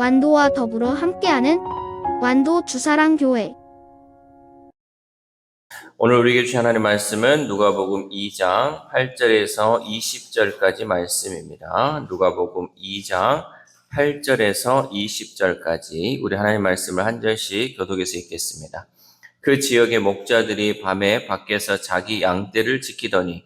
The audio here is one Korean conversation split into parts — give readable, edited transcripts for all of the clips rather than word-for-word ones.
완도와 더불어 함께하는 완도 주사랑교회. 오늘 우리에게 주신 하나님의 말씀은 누가복음 2장 8절에서 20절까지 말씀입니다. 누가복음 2장 8절에서 20절까지 우리 하나님의 말씀을 한 절씩 교독해서 읽겠습니다. 그 지역의 목자들이 밤에 밖에서 자기 양떼를 지키더니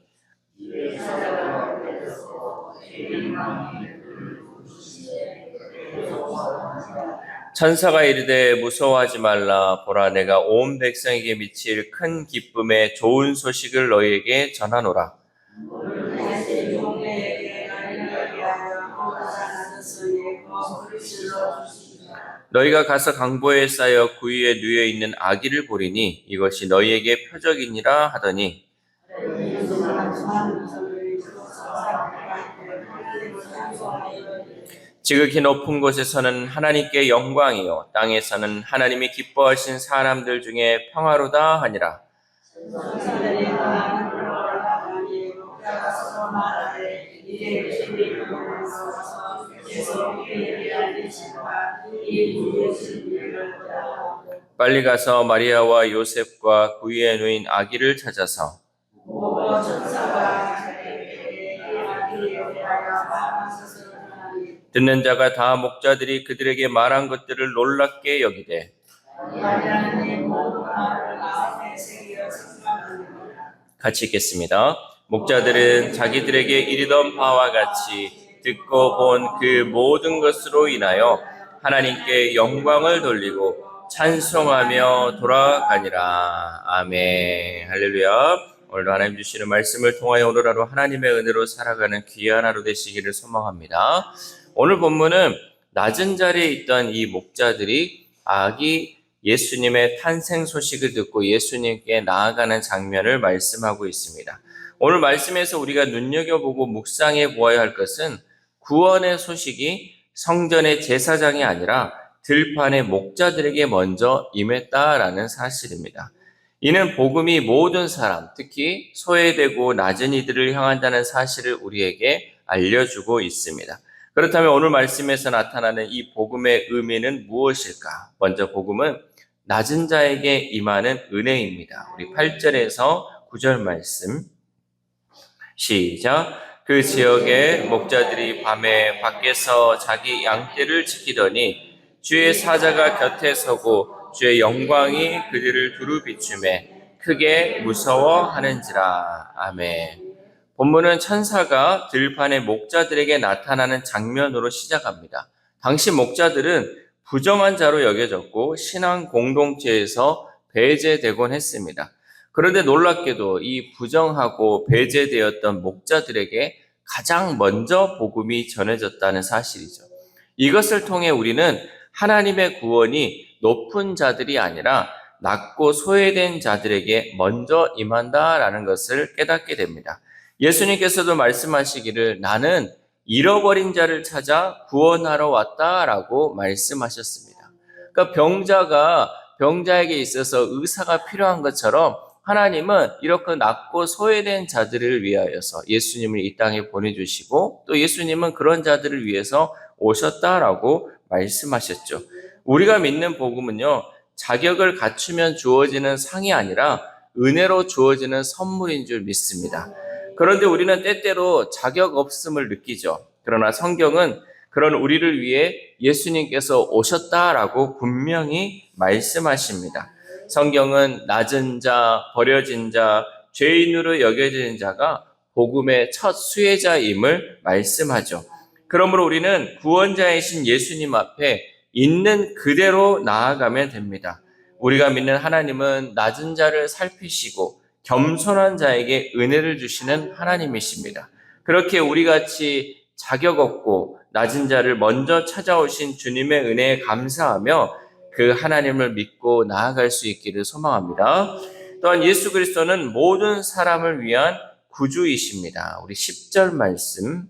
천사가 이르되 무서워하지 말라. 보라, 내가 온 백성에게 미칠 큰 기쁨의 좋은 소식을 너희에게 전하노라. 너희가 가서 강보에 쌓여 구유에 누워 있는 아기를 보리니 이것이 너희에게 표적이니라 하더니 지극히 높은 곳에서는 하나님께 영광이요 땅에서는 하나님이 기뻐하신 사람들 중에 평화로다 하니라. 빨리 가서 마리아와 요셉과 구유에 누인 아기를 찾아서 듣는 자가 다 목자들이 그들에게 말한 것들을 놀랍게 여기되 같이 읽겠습니다. 목자들은 자기들에게 이르던 바와 같이 듣고 본 그 모든 것으로 인하여 하나님께 영광을 돌리고 찬송하며 돌아가니라. 아멘. 할렐루야. 오늘도 하나님 주시는 말씀을 통하여 오늘 하루 하나님의 은혜로 살아가는 귀한 하루 되시기를 소망합니다. 오늘 본문은 낮은 자리에 있던 이 목자들이 아기 예수님의 탄생 소식을 듣고 예수님께 나아가는 장면을 말씀하고 있습니다. 오늘 말씀에서 우리가 눈여겨보고 묵상해 보아야 할 것은 구원의 소식이 성전의 제사장이 아니라 들판의 목자들에게 먼저 임했다라는 사실입니다. 이는 복음이 모든 사람, 특히 소외되고 낮은 이들을 향한다는 사실을 우리에게 알려주고 있습니다. 그렇다면 오늘 말씀에서 나타나는 이 복음의 의미는 무엇일까? 먼저 복음은 낮은 자에게 임하는 은혜입니다. 우리 8절에서 9절 말씀 시작. 그 지역의 목자들이 밤에 밖에서 자기 양떼를 지키더니 주의 사자가 곁에 서고 주의 영광이 그들을 두루 비추매 크게 무서워하는지라. 아멘. 본문은 천사가 들판의 목자들에게 나타나는 장면으로 시작합니다. 당시 목자들은 부정한 자로 여겨졌고 신앙 공동체에서 배제되곤 했습니다. 그런데 놀랍게도 이 부정하고 배제되었던 목자들에게 가장 먼저 복음이 전해졌다는 사실이죠. 이것을 통해 우리는 하나님의 구원이 높은 자들이 아니라 낮고 소외된 자들에게 먼저 임한다라는 것을 깨닫게 됩니다. 예수님께서도 말씀하시기를 나는 잃어버린 자를 찾아 구원하러 왔다라고 말씀하셨습니다. 그러니까 병자에게 있어서 의사가 필요한 것처럼 하나님은 이렇게 낮고 소외된 자들을 위하여서 예수님을 이 땅에 보내주시고 또 예수님은 그런 자들을 위해서 오셨다라고 말씀하셨죠. 우리가 믿는 복음은요, 자격을 갖추면 주어지는 상이 아니라 은혜로 주어지는 선물인 줄 믿습니다. 그런데 우리는 때때로 자격 없음을 느끼죠. 그러나 성경은 그런 우리를 위해 예수님께서 오셨다라고 분명히 말씀하십니다. 성경은 낮은 자, 버려진 자, 죄인으로 여겨진 자가 복음의 첫 수혜자임을 말씀하죠. 그러므로 우리는 구원자이신 예수님 앞에 있는 그대로 나아가면 됩니다. 우리가 믿는 하나님은 낮은 자를 살피시고 겸손한 자에게 은혜를 주시는 하나님이십니다. 그렇게 우리같이 자격 없고 낮은 자를 먼저 찾아오신 주님의 은혜에 감사하며 그 하나님을 믿고 나아갈 수 있기를 소망합니다. 또한 예수 그리스도는 모든 사람을 위한 구주이십니다. 우리 10절 말씀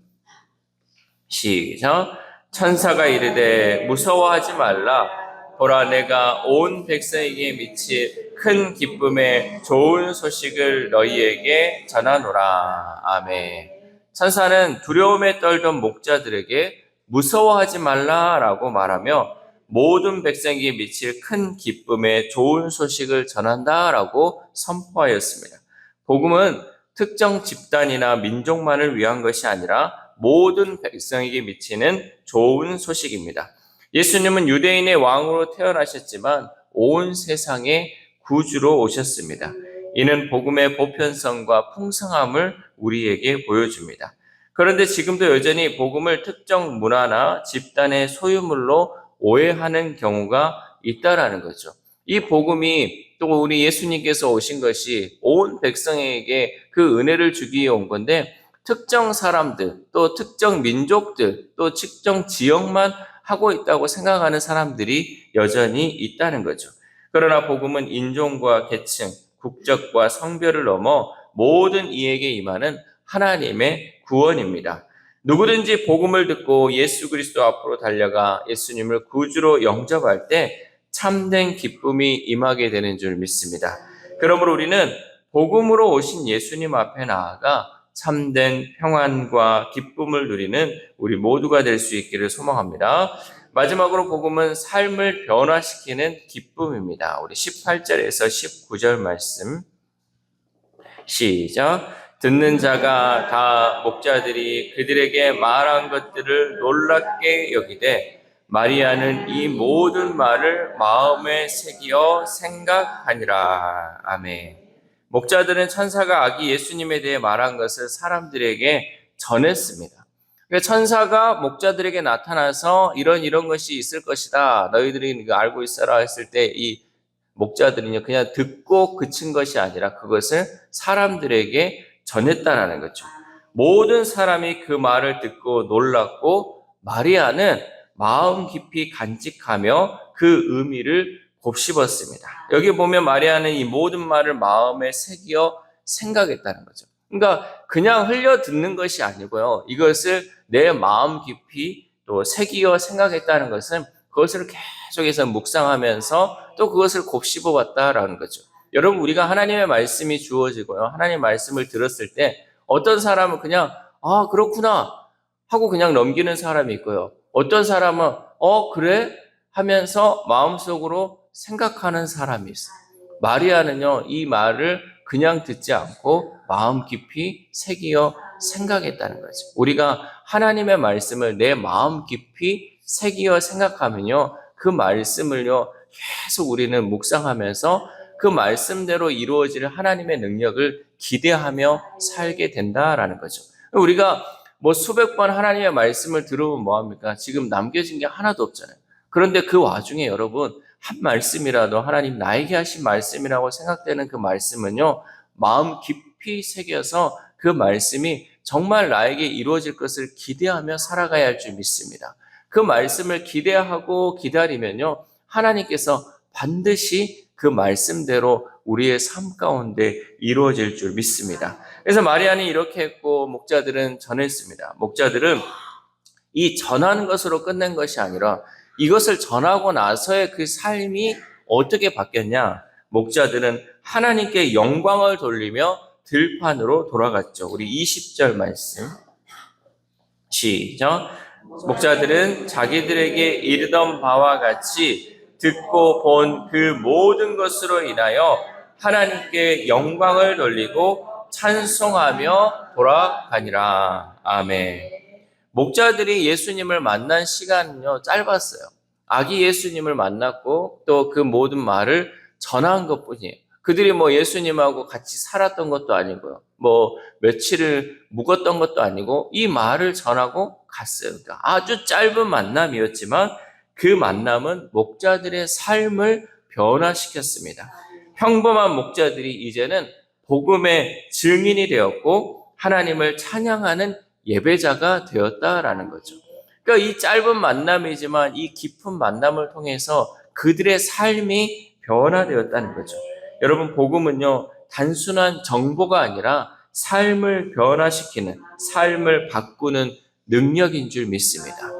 시작. 천사가 이르되 무서워하지 말라. 보라, 내가 온 백성에게 미칠 큰 기쁨의 좋은 소식을 너희에게 전하노라. 아멘. 천사는 두려움에 떨던 목자들에게 무서워하지 말라라고 말하며 모든 백성에게 미칠 큰 기쁨의 좋은 소식을 전한다라고 선포하였습니다. 복음은 특정 집단이나 민족만을 위한 것이 아니라 모든 백성에게 미치는 좋은 소식입니다. 예수님은 유대인의 왕으로 태어나셨지만 온 세상에 구주로 오셨습니다. 이는 복음의 보편성과 풍성함을 우리에게 보여줍니다. 그런데 지금도 여전히 복음을 특정 문화나 집단의 소유물로 오해하는 경우가 있다라는 거죠. 이 복음이 또 우리 예수님께서 오신 것이 온 백성에게 그 은혜를 주기 위해 온 건데 특정 사람들, 또 특정 민족들, 또 특정 지역만 하고 있다고 생각하는 사람들이 여전히 있다는 거죠. 그러나 복음은 인종과 계층, 국적과 성별을 넘어 모든 이에게 임하는 하나님의 구원입니다. 누구든지 복음을 듣고 예수 그리스도 앞으로 달려가 예수님을 구주로 영접할 때 참된 기쁨이 임하게 되는 줄 믿습니다. 그러므로 우리는 복음으로 오신 예수님 앞에 나아가 참된 평안과 기쁨을 누리는 우리 모두가 될 수 있기를 소망합니다. 마지막으로 복음은 삶을 변화시키는 기쁨입니다. 우리 18절에서 19절 말씀 시작. 듣는 자가 다 목자들이 그들에게 말한 것들을 놀랍게 여기되 마리아는 이 모든 말을 마음에 새기어 생각하니라. 아멘. 목자들은 천사가 아기 예수님에 대해 말한 것을 사람들에게 전했습니다. 그러니까 천사가 목자들에게 나타나서 이런 것이 있을 것이다. 너희들이 이거 알고 있어라 했을 때 이 목자들은요 그냥 듣고 그친 것이 아니라 그것을 사람들에게 전했다라는 거죠. 모든 사람이 그 말을 듣고 놀랐고 마리아는 마음 깊이 간직하며 그 의미를 곱씹었습니다. 여기 보면 마리아는 이 모든 말을 마음에 새기어 생각했다는 거죠. 그러니까 그냥 흘려 듣는 것이 아니고요. 이것을 내 마음 깊이 또 새기어 생각했다는 것은 그것을 계속해서 묵상하면서 또 그것을 곱씹어 왔다라는 거죠. 여러분 우리가 하나님의 말씀이 주어지고요. 하나님의 말씀을 들었을 때 어떤 사람은 그냥 그렇구나 하고 그냥 넘기는 사람이 있고요. 어떤 사람은 그래? 하면서 마음속으로 생각하는 사람이 있어요. 마리아는요, 이 말을 그냥 듣지 않고 마음 깊이 새기어 생각했다는 거죠. 우리가 하나님의 말씀을 내 마음 깊이 새기어 생각하면요, 그 말씀을요, 계속 우리는 묵상하면서 그 말씀대로 이루어질 하나님의 능력을 기대하며 살게 된다라는 거죠. 우리가 수백 번 하나님의 말씀을 들으면 뭐합니까? 지금 남겨진 게 하나도 없잖아요. 그런데 그 와중에 여러분, 한 말씀이라도 하나님 나에게 하신 말씀이라고 생각되는 그 말씀은요, 마음 깊이 새겨서 그 말씀이 정말 나에게 이루어질 것을 기대하며 살아가야 할 줄 믿습니다. 그 말씀을 기대하고 기다리면요, 하나님께서 반드시 그 말씀대로 우리의 삶 가운데 이루어질 줄 믿습니다. 그래서 마리아는 이렇게 했고 목자들은 전했습니다. 목자들은 이 전하는 것으로 끝낸 것이 아니라 이것을 전하고 나서의 그 삶이 어떻게 바뀌었냐? 목자들은 하나님께 영광을 돌리며 들판으로 돌아갔죠. 우리 20절 말씀 시작. 목자들은 자기들에게 이르던 바와 같이 듣고 본 그 모든 것으로 인하여 하나님께 영광을 돌리고 찬송하며 돌아가니라. 아멘. 목자들이 예수님을 만난 시간은요 짧았어요. 아기 예수님을 만났고 또 그 모든 말을 전한 것뿐이에요. 그들이 예수님하고 같이 살았던 것도 아니고요. 며칠을 묵었던 것도 아니고 이 말을 전하고 갔어요. 그러니까 아주 짧은 만남이었지만 그 만남은 목자들의 삶을 변화시켰습니다. 평범한 목자들이 이제는 복음의 증인이 되었고 하나님을 찬양하는 예배자가 되었다라는 거죠. 그러니까 이 짧은 만남이지만 이 깊은 만남을 통해서 그들의 삶이 변화되었다는 거죠. 여러분 복음은요 단순한 정보가 아니라 삶을 변화시키는, 삶을 바꾸는 능력인 줄 믿습니다.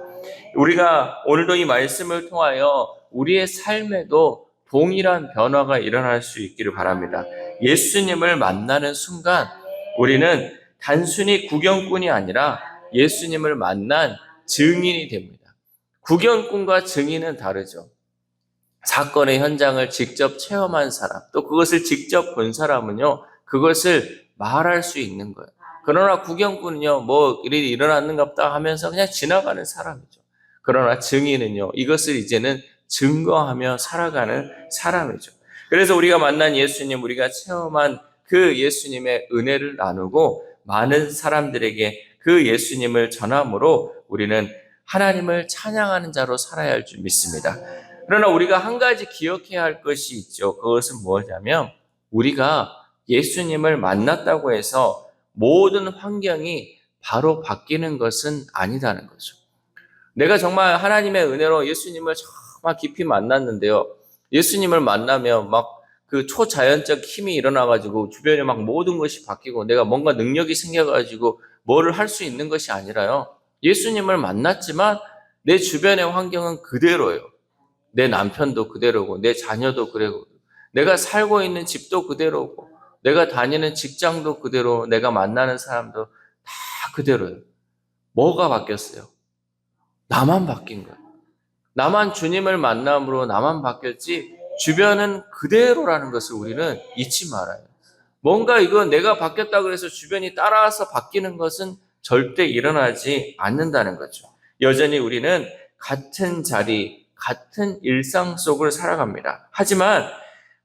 우리가 오늘도 이 말씀을 통하여 우리의 삶에도 동일한 변화가 일어날 수 있기를 바랍니다. 예수님을 만나는 순간 우리는 단순히 구경꾼이 아니라 예수님을 만난 증인이 됩니다. 구경꾼과 증인은 다르죠. 사건의 현장을 직접 체험한 사람, 또 그것을 직접 본 사람은요, 그것을 말할 수 있는 거예요. 그러나 구경꾼은요, 뭐 일이 일어났는가 보다 하면서 그냥 지나가는 사람이죠. 그러나 증인은요, 이것을 이제는 증거하며 살아가는 사람이죠. 그래서 우리가 만난 예수님, 우리가 체험한 그 예수님의 은혜를 나누고 많은 사람들에게 그 예수님을 전함으로 우리는 하나님을 찬양하는 자로 살아야 할 줄 믿습니다. 그러나 우리가 한 가지 기억해야 할 것이 있죠. 그것은 뭐냐면 우리가 예수님을 만났다고 해서 모든 환경이 바로 바뀌는 것은 아니다는 거죠. 내가 정말 하나님의 은혜로 예수님을 정말 깊이 만났는데요. 예수님을 만나면 막 그 초자연적 힘이 일어나가지고 주변에 막 모든 것이 바뀌고 내가 뭔가 능력이 생겨가지고 뭐를 할 수 있는 것이 아니라요. 예수님을 만났지만 내 주변의 환경은 그대로예요. 내 남편도 그대로고 내 자녀도 그대로고 내가 살고 있는 집도 그대로고 내가 다니는 직장도 그대로 내가 만나는 사람도 다 그대로예요. 뭐가 바뀌었어요? 나만 바뀐 거예요. 나만 주님을 만남으로 나만 바뀌었지 주변은 그대로라는 것을 우리는 잊지 말아요. 뭔가 이거 내가 바뀌었다고 해서 주변이 따라서 바뀌는 것은 절대 일어나지 않는다는 거죠. 여전히 우리는 같은 자리, 같은 일상 속을 살아갑니다. 하지만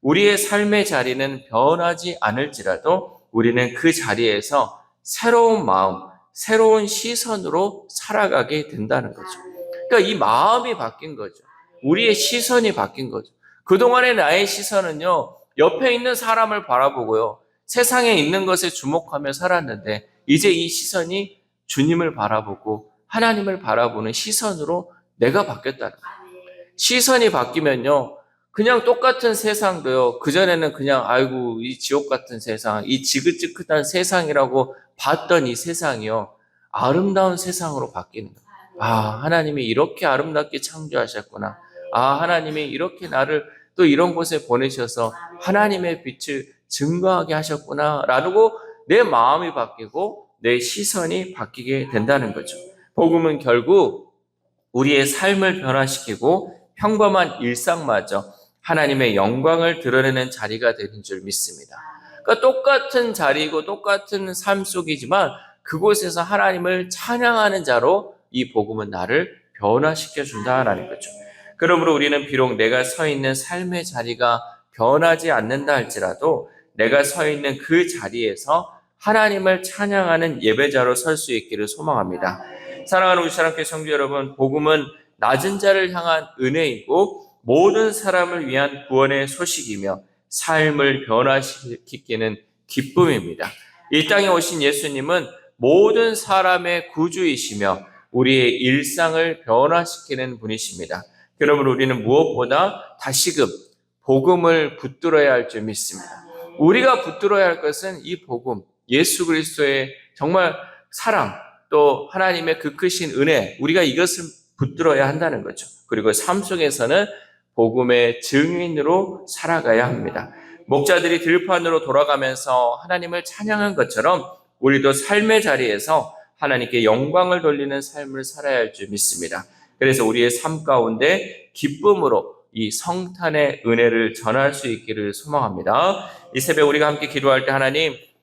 우리의 삶의 자리는 변하지 않을지라도 우리는 그 자리에서 새로운 마음, 새로운 시선으로 살아가게 된다는 거죠. 그러니까 이 마음이 바뀐 거죠. 우리의 시선이 바뀐 거죠. 그동안의 나의 시선은요, 옆에 있는 사람을 바라보고요, 세상에 있는 것에 주목하며 살았는데 이제 이 시선이 주님을 바라보고 하나님을 바라보는 시선으로 내가 바뀌었다는 거예요. 시선이 바뀌면요, 그냥 똑같은 세상도요, 그전에는 그냥 아이고 이 지옥 같은 세상, 이 지긋지긋한 세상이라고 봤던 이 세상이요, 아름다운 세상으로 바뀌는 거예요. 아, 하나님이 이렇게 아름답게 창조하셨구나. 아, 하나님이 이렇게 나를 또 이런 곳에 보내셔서 하나님의 빛을 증거하게 하셨구나 라고 내 마음이 바뀌고 내 시선이 바뀌게 된다는 거죠. 복음은 결국 우리의 삶을 변화시키고 평범한 일상마저 하나님의 영광을 드러내는 자리가 되는 줄 믿습니다. 그러니까 똑같은 자리고 똑같은 삶 속이지만 그곳에서 하나님을 찬양하는 자로 이 복음은 나를 변화시켜 준다라는 거죠. 그러므로 우리는 비록 내가 서 있는 삶의 자리가 변하지 않는다 할지라도 내가 서 있는 그 자리에서 하나님을 찬양하는 예배자로 설 수 있기를 소망합니다. 사랑하는 우리 사랑교회 성도 여러분, 복음은 낮은 자를 향한 은혜이고 모든 사람을 위한 구원의 소식이며 삶을 변화시키는 기쁨입니다. 이 땅에 오신 예수님은 모든 사람의 구주이시며 우리의 일상을 변화시키는 분이십니다. 그러므로 우리는 무엇보다 다시금 복음을 붙들어야 할 줄 믿습니다. 우리가 붙들어야 할 것은 이 복음, 예수 그리스도의 정말 사랑, 또 하나님의 그 크신 은혜, 우리가 이것을 붙들어야 한다는 거죠. 그리고 삶 속에서는 복음의 증인으로 살아가야 합니다. 목자들이 들판으로 돌아가면서 하나님을 찬양한 것처럼 우리도 삶의 자리에서 하나님께 영광을 돌리는 삶을 살아야 할 줄 믿습니다. 그래서 우리의 삶 가운데 기쁨으로 이 성탄의 은혜를 전할 수 있기를 소망합니다. 이 새벽 우리가 함께 기도할 때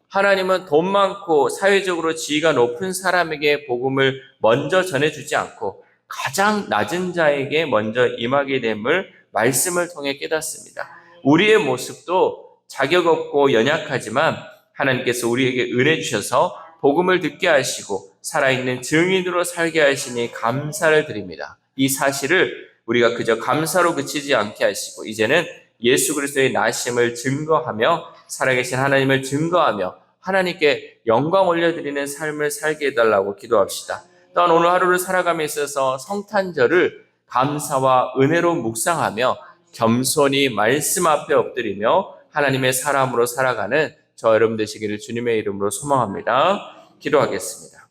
하나님은 돈 많고 사회적으로 지위가 높은 사람에게 복음을 먼저 전해주지 않고 가장 낮은 자에게 먼저 임하게 됨을 말씀을 통해 깨닫습니다. 우리의 모습도 자격 없고 연약하지만 하나님께서 우리에게 은혜 주셔서 복음을 듣게 하시고 살아있는 증인으로 살게 하시니 감사를 드립니다. 이 사실을 우리가 그저 감사로 그치지 않게 하시고 이제는 예수 그리스도의 나심을 증거하며 살아계신 하나님을 증거하며 하나님께 영광 올려드리는 삶을 살게 해달라고 기도합시다. 또한 오늘 하루를 살아감에 있어서 성탄절을 감사와 은혜로 묵상하며 겸손히 말씀 앞에 엎드리며 하나님의 사람으로 살아가는 저 여러분 되시기를 주님의 이름으로 소망합니다. 기도하겠습니다.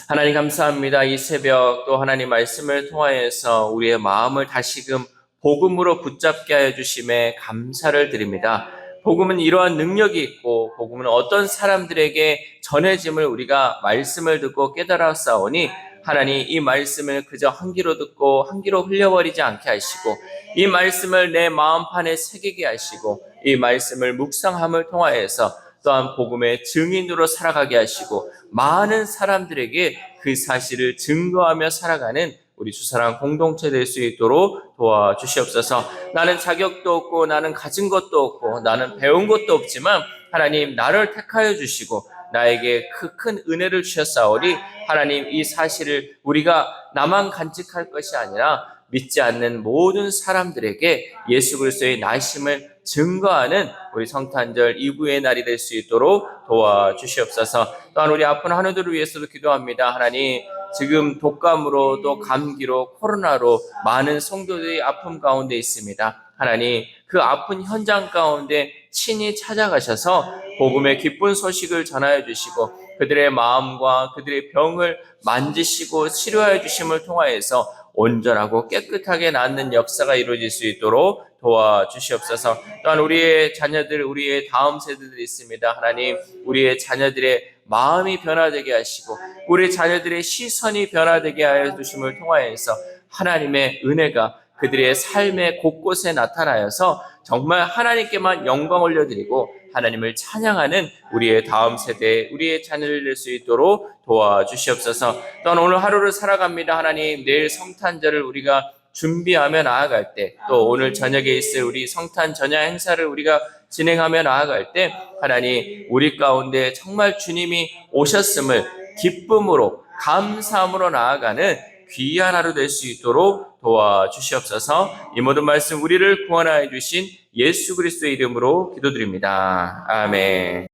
하나님 감사합니다. 이 새벽 또 하나님 말씀을 통하여서 우리의 마음을 다시금 복음으로 붙잡게 하여 주심에 감사를 드립니다. 복음은 이러한 능력이 있고 복음은 어떤 사람들에게 전해짐을 우리가 말씀을 듣고 깨달았사오니 하나님 이 말씀을 그저 한 귀로 듣고 한 귀로 흘려버리지 않게 하시고 이 말씀을 내 마음판에 새기게 하시고 이 말씀을 묵상함을 통하여서 또한 복음의 증인으로 살아가게 하시고 많은 사람들에게 그 사실을 증거하며 살아가는 우리 주사랑 공동체 될 수 있도록 도와주시옵소서. 나는 자격도 없고 나는 가진 것도 없고 나는 배운 것도 없지만 하나님 나를 택하여 주시고 나에게 큰 은혜를 주셨사오니 하나님 이 사실을 우리가 나만 간직할 것이 아니라 믿지 않는 모든 사람들에게 예수 그리스도의 나심을 증거하는 우리 성탄절 이후의 날이 될 수 있도록 도와주시옵소서. 또한 우리 아픈 한우들을 위해서도 기도합니다. 하나님 지금 독감으로 또 감기로 코로나로 많은 성도들이 아픔 가운데 있습니다. 하나님 그 아픈 현장 가운데 친히 찾아가셔서 복음의 기쁜 소식을 전하여 주시고 그들의 마음과 그들의 병을 만지시고 치료하여 주심을 통하여서 온전하고 깨끗하게 낫는 역사가 이루어질 수 있도록 도와주시옵소서. 또한 우리의 자녀들, 우리의 다음 세대들이 있습니다. 하나님 우리의 자녀들의 마음이 변화되게 하시고 우리 자녀들의 시선이 변화되게 하여 주심을 통하여서 하나님의 은혜가 그들의 삶의 곳곳에 나타나여서 정말 하나님께만 영광 올려드리고 하나님을 찬양하는 우리의 다음 세대, 우리의 자녀를 낼 수 있도록 도와주시옵소서. 또한 오늘 하루를 살아갑니다. 하나님 내일 성탄절을 우리가 준비하며 나아갈 때, 또 오늘 저녁에 있을 우리 성탄 전야 행사를 우리가 진행하며 나아갈 때 하나님 우리 가운데 정말 주님이 오셨음을 기쁨으로 감사함으로 나아가는 귀한 하루 될 수 있도록 도와주시옵소서. 이 모든 말씀 우리를 구원하여 주신 예수 그리스도의 이름으로 기도드립니다. 아멘.